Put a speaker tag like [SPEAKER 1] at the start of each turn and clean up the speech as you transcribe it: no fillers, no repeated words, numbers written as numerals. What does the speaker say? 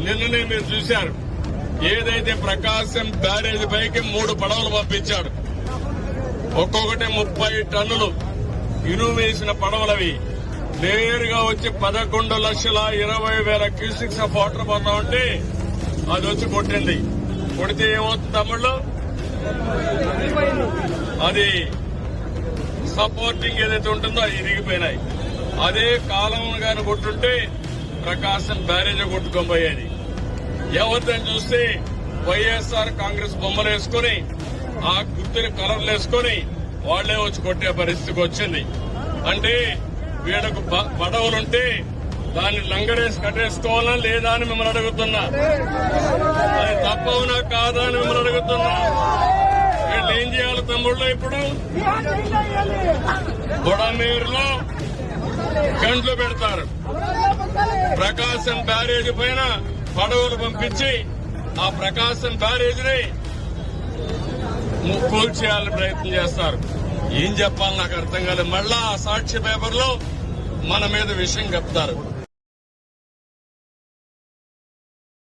[SPEAKER 1] నిన్ననే మీరు చూశారు. ఏదైతే ప్రకాశం బ్యారేజ్ పైకి 3 పడవలు పంపించాడు. ఒక్కొక్కటి 30 టన్నులు ఇనుము వేసిన పడవలవి నేరుగా వచ్చి 11,20,000 క్యూసిక్స్ ఆఫ్ వాటర్ పడతా ఉంటే అది వచ్చి కొట్టింది. కొడితే ఏమవుతుంది తమ్ముళ్ళు? అది సపోర్టింగ్ ఏదైతే ఉంటుందో అది ఇరిగిపోయినాయి. అదే కాలం గాని కొట్టుంటే ప్రకాశం బ్యారేజ్ కొట్టుకోబోయేది. ఎవరిని చూస్తే వైఎస్ఆర్ కాంగ్రెస్ బొమ్మలు వేసుకుని ఆ గుర్తుని కలర్లు వేసుకుని వాళ్లే వచ్చి కొట్టే పరిస్థితికి వచ్చింది. అంటే వీళ్ళకు పడవలుంటే దాన్ని లంగరేసి కట్టేసుకోవాలా లేదా అని మిమ్మల్ని అడుగుతున్నా. అది తప్పవునా కాదా అని మిమ్మల్ని అడుగుతున్నా. వీళ్ళు ఏం చేయాలి తమ్ముళ్ళు? ఇప్పుడు బుడమేరులో గంటలు పెడతారు. ప్రకాశం బ్యారేజ్ పైన పడవలు పంపించి ఆ ప్రకాశం బ్యారేజ్ ని కూల్చేయాలని ప్రయత్నం చేస్తారు. ఏం చెప్పాలి నాకు అర్థం కాలేదు. మళ్ళా ఆ సాక్షి పేపర్లో మన మీద విషయం చెప్తారు.